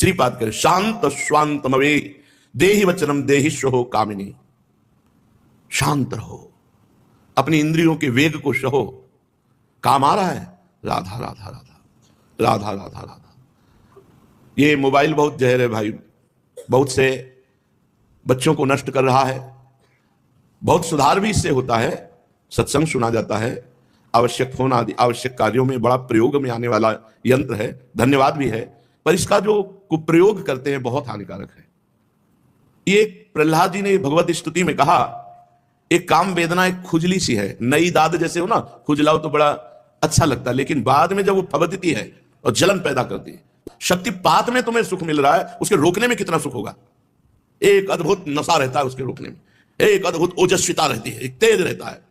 श्रीपाद करे शांत स्वांतमवे देहि वचनम देहिष्यो कामिनी। शांत रहो, अपनी इंद्रियों के वेग को सहो। काम आ रहा है राधा राधा राधा राधा राधा राधा। ये मोबाइल बहुत जहर है भाई, बहुत से बच्चों को नष्ट कर रहा है। बहुत सुधार भी इससे होता है, सत्संग सुना जाता है, आवश्यक फोन आदि आवश्यक कार्यों में बड़ा प्रयोग में आने वाला यंत्र है, धन्यवाद भी है, पर इसका जो कुप्रयोग करते हैं बहुत हानिकारक है। ये प्रहलाद जी ने भगवत स्तुति में कहा, एक काम वेदना एक खुजली सी है, नई दाद जैसे हो ना, खुजलाओ तो बड़ा अच्छा लगता है, लेकिन बाद में जब वो फबकती है और जलन पैदा करती है। शक्तिपात में तुम्हें सुख मिल रहा है, उसके रोकने में कितना सुख होगा। एक अद्भुत नशा रहता है उसके रोकने में, एक अद्भुत ओजस्विता रहती है, एक तेज रहता है।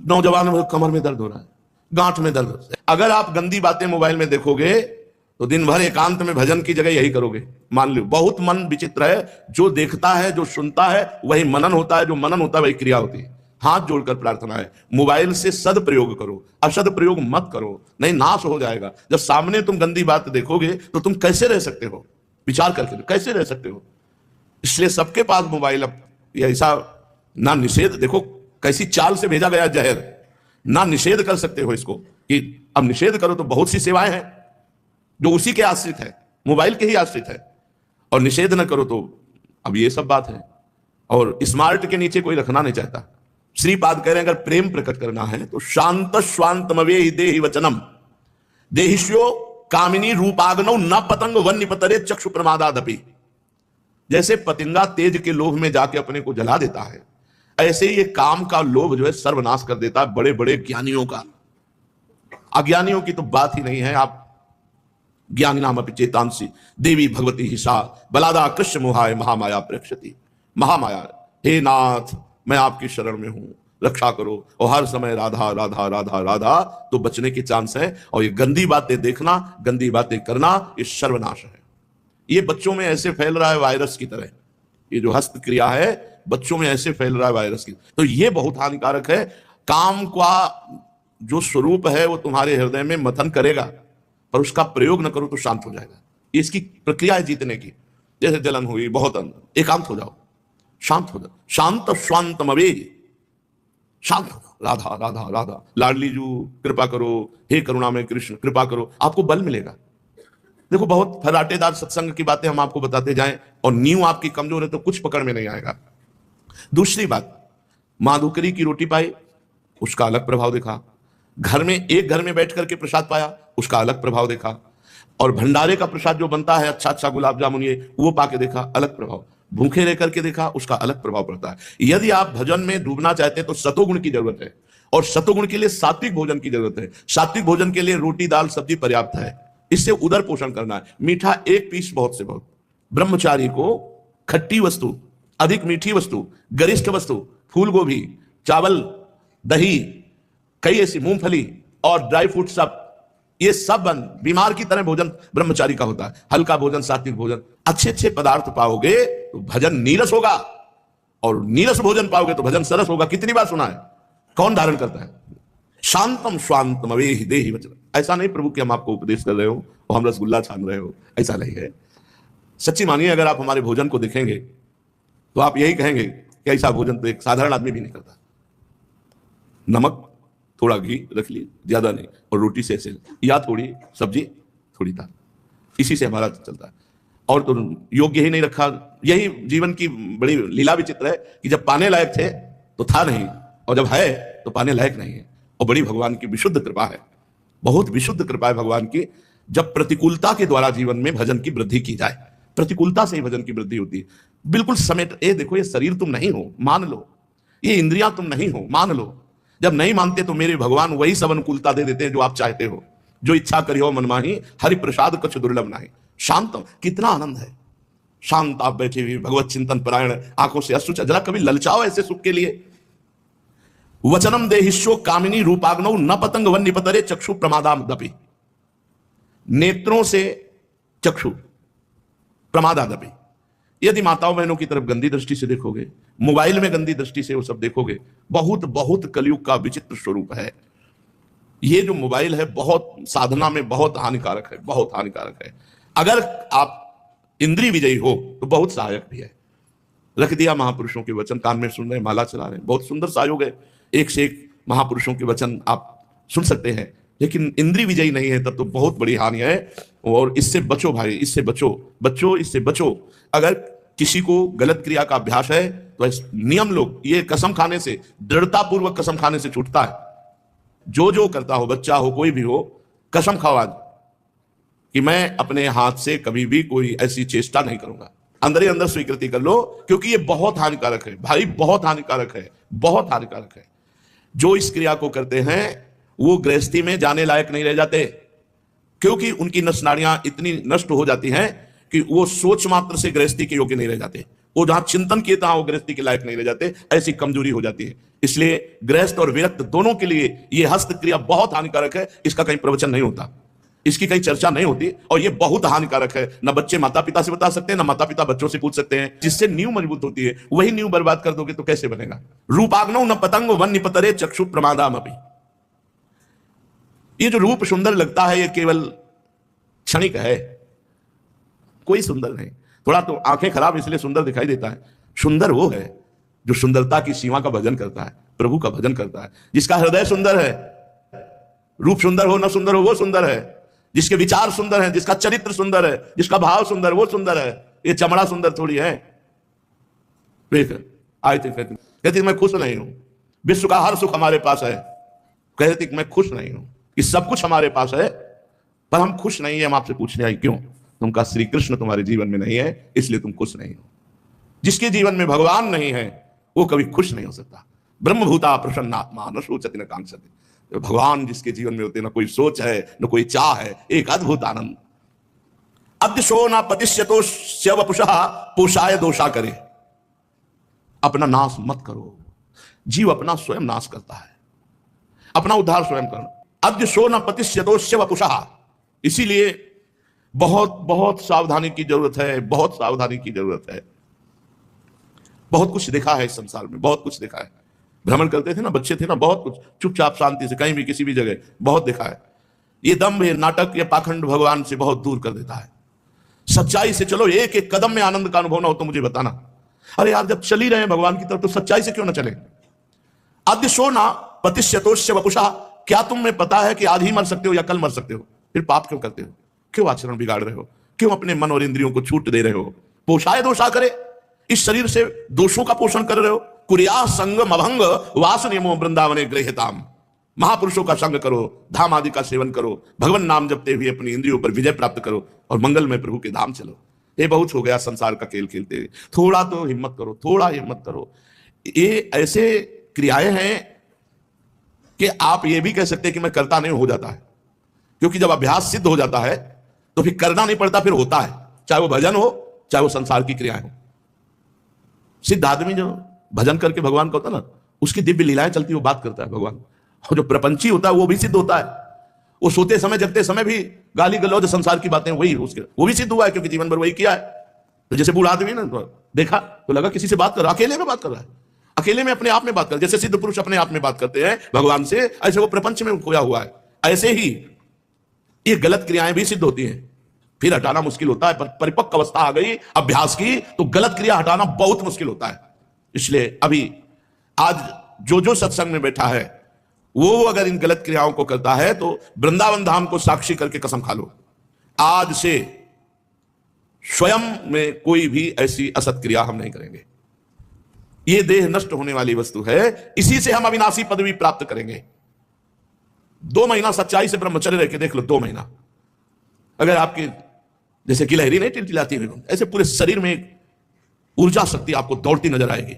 नौजवान में कमर में दर्द हो रहा है, गांठ में दर्द हो रहा है। अगर आप गंदी बातें मोबाइल में देखोगे तो दिन भर एकांत में भजन की जगह यही करोगे। मान लो बहुत मन विचित्र है, जो देखता है जो सुनता है वही मनन होता है, जो मनन होता है वही क्रिया होती है। हाथ जोड़कर प्रार्थना है, मोबाइल से सदप्रयोग करो, असद प्रयोग मत करो, नहीं नाश हो जाएगा। जब सामने तुम गंदी बात देखोगे तो तुम कैसे रह सकते हो, विचार करके कैसे रह सकते हो। इसलिए सबके पास मोबाइल, अब ऐसा ना निषेध, देखो कैसी चाल से भेजा गया जहर, ना निषेध कर सकते हो इसको कि अब निषेध करो तो बहुत सी सेवाएं हैं जो उसी के आश्रित है, मोबाइल के ही आश्रित है, और निषेध न करो तो अब ये सब बात है। और स्मार्ट के नीचे कोई रखना नहीं चाहता। श्रीपाद कह रहे हैं अगर प्रेम प्रकट करना है तो शांत स्वांतमवे देहि वचनम देहिष्यो कामिनी रूपाग्नौ न पतंग वन्यपतरे चक्षु प्रमादादपि। जैसे पतंगा तेज के लोभ में जाके अपने को जला देता है, ऐसे ही ये काम का लोभ जो है सर्वनाश कर देता है बड़े बड़े ज्ञानियों का। अज्ञानियों की तो बात ही नहीं है। आप ज्ञानी नाम अपि चेतांसी देवी भगवती ही सा बलादा कृष्ण मोहाय महामाया प्रेक्षति। महामाया, हे नाथ मैं आपकी शरण में हूं, रक्षा करो। और हर समय राधा राधा राधा राधा, तो बचने के चांस है। और ये गंदी बातें देखना, गंदी बातें करना, ये सर्वनाश है। ये बच्चों में ऐसे फैल रहा है वायरस की तरह, ये जो हस्त क्रिया है बच्चों में ऐसे फैल रहा है वायरस की, तो ये बहुत हानिकारक है। काम का जो स्वरूप है वो तुम्हारे हृदय में मंथन करेगा, पर उसका प्रयोग न करो तो शांत हो जाएगा। ये इसकी प्रक्रिया है जीतने की। जैसे जलन हुई बहुत अंदर, एकांत हो जाओ, शांत हो जाओ। शांत स्वांतमवे, शांत हो जाओ। राधा राधा राधा, लाडली जू कृपा करो, हे करुणामय कृष्ण कृपा करो, आपको बल मिलेगा। देखो बहुत फराटेदार सत्संग की बातें हम आपको बताते जाएं और नींव आपकी कमजोर है तो कुछ पकड़ में नहीं आएगा। दूसरी बात, माधुकरी की रोटी पाई, उसका अलग प्रभाव देखा। घर में एक घर में बैठ करके प्रसाद पाया, उसका अलग प्रभाव देखा। और भंडारे का प्रसाद जो बनता है अच्छा अच्छा गुलाब जामुन ये, वो पाके देखा, अलग प्रभाव। भूखे रह करके देखा, उसका अलग प्रभाव पड़ता है। यदि आप भजन में डूबना चाहते हैं तो सतोगुण की जरूरत है, और सतोगुण के लिए सात्विक भोजन की जरूरत है। सात्विक भोजन के लिए रोटी दाल सब्जी पर्याप्त है, इससे उदर पोषण करना है। मीठा एक पीस बहुत से बहुत। ब्रह्मचारी को खट्टी वस्तु, अधिक मीठी वस्तु, गरिष्ठ वस्तु, फूल गोभी, चावल, दही, कई ऐसी मूंगफली और ड्राई फ्रूट, सब ये सब बीमार की तरह भोजन ब्रह्मचारी का होता है। हल्का भोजन, सात्विक भोजन, अच्छे अच्छे पदार्थ पाओगे तो भजन नीरस होगा, और नीरस भोजन पाओगे तो भजन सरस होगा। कितनी बार सुना है, कौन धारण करता है। शांतम स्वांतमवे देहि वचनम। ऐसा नहीं प्रभु कि हम आपको उपदेश कर रहे हो और हम रसगुल्ला छान रहे हो, ऐसा नहीं है। सच्ची मानिए, अगर आप हमारे भोजन को देखेंगे तो आप यही कहेंगे कि ऐसा भोजन तो एक साधारण आदमी भी नहीं करता। नमक, थोड़ा घी रख लिए, ज्यादा नहीं, और रोटी से ऐसे, या थोड़ी सब्जी थोड़ी दाल, इसी से हमारा चलता है। और तो योग्य ही नहीं रखा। यही जीवन की बड़ी लीला विचित्र है कि जब पाने लायक थे तो था नहीं, और जब है तो पाने लायक नहीं है। और बड़ी भगवान की विशुद्ध कृपा है, बहुत विशुद्ध कृपा है भगवान की। जब प्रतिकूलता के द्वारा जीवन में भजन की वृद्धि की जाए, प्रतिकूलता से ही भजन की वृद्धि होती है। बिल्कुल समेट, ए देखो ये शरीर तुम नहीं हो, मान लो, ये इंद्रियां तुम नहीं हो, मान लो। जब नहीं मानते तो मेरे भगवान वही सब अनुकूलता दे देते हैं जो आप चाहते हो। जो इच्छा करियो मनमाही, हरि प्रसाद कछ दुर्लभ नाही। शांत, कितना आनंद है। शांत आप बैठे हुए भगवत चिंतन परायण, आंखों से अश्रु, जरा कभी ललचाओ ऐसे सुख के लिए। वचनम देहिष्यो कामिनी रूपाग्नौ न पतंग वन्यपतरे चक्षु प्रमादादपि। नेत्रों से चक्षु प्रमादादपि। यदि माताओं बहनों की तरफ गंदी दृष्टि से देखोगे, मोबाइल में गंदी दृष्टि से वो सब देखोगे, बहुत बहुत कलयुग का विचित्र स्वरूप है। ये जो मोबाइल है बहुत साधना में बहुत हानिकारक है, बहुत हानिकारक है। अगर आप इंद्रिय विजयी हो तो बहुत सहायक भी है। रख दिया महापुरुषों के वचन, कान में सुन रहे, माला चला रहे, बहुत सुंदर सहयोग है, एक से एक महापुरुषों के वचन आप सुन सकते हैं, लेकिन इंद्रिय विजयी नहीं है तब तो बहुत बड़ी हानि है। और इससे बचो भाई, इससे बचो, बच्चों इससे बचो। अगर किसी को गलत क्रिया का अभ्यास है तो नियम लोग, ये कसम खाने से, दृढ़ता पूर्वक कसम खाने से छूटता है। जो करता हो, बच्चा हो कोई भी हो, कसम खाओ आज कि मैं अपने हाथ से कभी भी कोई ऐसी चेष्टा नहीं करूंगा। अंदर ही अंदर स्वीकृति कर लो, क्योंकि ये बहुत हानिकारक है भाई, बहुत हानिकारक है, बहुत हानिकारक है। जो इस क्रिया को करते हैं वो गृहस्थी में जाने लायक नहीं रह जाते, क्योंकि उनकी नस नाड़ियां इतनी नष्ट हो जाती हैं कि वो सोच मात्र से गृहस्थी के योग्य नहीं रह जाते। वो जहां चिंतन किए तहां वो गृहस्थी के लायक नहीं रह जाते, ऐसी कमजोरी हो जाती है। इसलिए गृहस्थ और विरक्त दोनों के लिए ये हस्त क्रिया बहुत हानिकारक है। इसका कहीं प्रवचन नहीं होता, इसकी कहीं चर्चा नहीं होती, और ये बहुत हानिकारक है। ना बच्चे माता पिता से बता सकते हैं, ना माता पिता बच्चों से पूछ सकते हैं। जिससे नींव मजबूत होती है, वही नींव बर्बाद कर दोगे तो कैसे बनेगा। रूपाग्नौ न पतंगो वन निपतरे चक्षु प्रमादाम अभी। ये जो रूप सुंदर लगता है ये केवल क्षणिक है, कोई सुंदर नहीं। थोड़ा तो आंखें खराब इसलिए सुंदर दिखाई देता है। सुंदर वो है जो सुंदरता की सीमा का भजन करता है, प्रभु का भजन करता है, जिसका हृदय सुंदर है। रूप सुंदर हो न सुंदर हो वो सुंदर है, जिसके विचार सुंदर हैं, जिसका चरित्र सुंदर है, जिसका भाव सुंदर, वो सुंदर है। ये चमड़ा सुंदर थोड़ी है। आए थे कहती मैं खुश नहीं हूं, विश्व का हर सुख हमारे पास है। कहती मैं खुश नहीं हूं कि सब कुछ हमारे पास है पर हम खुश नहीं है। हम आपसे पूछने आई क्यों? तुम कहा श्री कृष्ण तुम्हारे जीवन में नहीं है इसलिए तुम खुश नहीं हो। जिसके जीवन में भगवान नहीं है वो कभी खुश नहीं हो सकता। ब्रह्मभूता प्रसन्नात्मा न शोचति न कांक्षति। भगवान जिसके जीवन में होते ना कोई सोच है न कोई चाह है, एक अद्भुत आनंद। अद्यशो न पतिष्यतो स्यवपुषः पोषाय दोषा करे। अपना नाश मत करो, जीव अपना स्वयं नाश करता है, अपना उद्धार स्वयं करो। अद्यशो न पतिष्यतो स्यवपुषः। इसीलिए बहुत बहुत सावधानी की जरूरत है, बहुत सावधानी की जरूरत है। बहुत कुछ देखा है इस संसार में, बहुत कुछ देखा है। भ्रमण करते थे ना, बच्चे थे ना, बहुत कुछ चुपचाप शांति से कहीं भी किसी भी जगह बहुत देखा है। ये दम्भ, ये नाटक, ये पाखंड भगवान से बहुत दूर कर देता है। सच्चाई से चलो, एक एक कदम में आनंद का अनुभव ना हो तो मुझे बताना। अरे यार जब चल ही रहे हैं भगवान की तरफ तो सच्चाई से क्यों ना चले। अद्यशो न पतिष्यतो स्यवपुषः। क्या तुम्हें पता है कि आज ही मर सकते हो या कल मर सकते हो? फिर पाप क्यों करते हो? क्यों आचरण बिगाड़ रहे हो? क्यों अपने मन और इंद्रियों को छूट दे रहे हो? पोषाय दोषा करे, इस शरीर से दोषों का पोषण कर रहे हो। कुरिया संगम अभंग वास नियमो वृंदावने गृह्यताम। महापुरुषों का संग करो, धाम आदि का सेवन करो, भगवान नाम जपते हुए अपनी इंद्रियों पर विजय प्राप्त करो और मंगल में प्रभु के धाम चलो। ये बहुत हो गया संसार का खेल खेलते हुए। थोड़ा तो हिम्मत करो, थोड़ा हिम्मत करो। ये ऐसे क्रियाएं हैं कि आप ये भी कह सकते हैं कि मैं करता नहीं, हो जाता है। क्योंकि जब अभ्यास सिद्ध हो जाता है तो फिर करना नहीं पड़ता, फिर होता है। चाहे वो भजन हो, चाहे वो संसार की क्रियाएं हो। सिद्ध आदमी जो भजन करके भगवान का होता है ना, उसकी दिव्य लीलाएं चलती, वो बात करता है भगवान। और जो प्रपंची होता है वो भी सिद्ध होता है। वो सोते समय जगते समय भी गाली गलौज संसार की बातें वही उसके, वो भी सिद्ध हुआ है क्योंकि जीवन भर वही किया है। तो जैसे बूढ़ा आदमी ना, तो देखा तो लगा किसी से बात कर रहा, अकेले में बात कर रहा है, अकेले में अपने आप में बात कर। जैसे सिद्ध पुरुष अपने आप में बात करते हैं भगवान से, ऐसे वो प्रपंच में खोया हुआ है। ऐसे ही ये गलत क्रियाएं भी सिद्ध होती हैं, फिर हटाना मुश्किल होता है। पर परिपक्व अवस्था आ गई अभ्यास की तो गलत क्रिया हटाना बहुत मुश्किल होता है। इसलिए अभी आज जो सत्संग में बैठा है वो अगर इन गलत क्रियाओं को करता है तो वृंदावन धाम को साक्षी करके कसम खा लो, आज से स्वयं में कोई भी ऐसी असत क्रिया हम नहीं करेंगे। ये देह नष्ट होने वाली वस्तु है, इसी से हम अविनाशी पदवी प्राप्त करेंगे। 2 महीना सच्चाई से ब्रह्मचर्य रह के देख लो, 2 महीना अगर आपकी जैसे गिलहरी नहीं टिलटिलाती है, ऐसे पूरे शरीर में एक ऊर्जा शक्ति आपको दौड़ती नजर आएगी।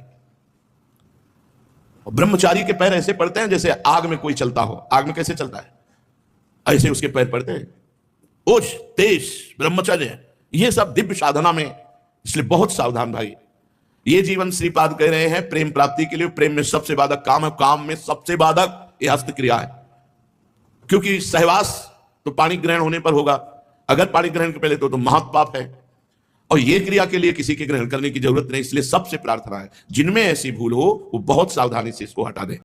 और ब्रह्मचारी के पैर ऐसे पड़ते हैं जैसे आग में कोई चलता हो। आग में कैसे चलता है, ऐसे उसके पैर पड़ते हैं। ओज तेज ब्रह्मचर्य, ये सब दिव्य साधना में। इसलिए बहुत सावधान भाई। ये जीवन श्रीपाद कह रहे हैं प्रेम प्राप्ति के लिए। प्रेम में सबसे बाधक काम है, काम में सबसे बाधक ये हस्त क्रिया है। क्योंकि सहवास तो पानी ग्रहण होने पर होगा, अगर पानी ग्रहण के पहले तो महापाप है। और ये क्रिया के लिए किसी के ग्रहण करने की जरूरत नहीं। इसलिए सबसे प्रार्थना है जिनमें ऐसी भूल हो वो बहुत सावधानी से इसको हटा दें।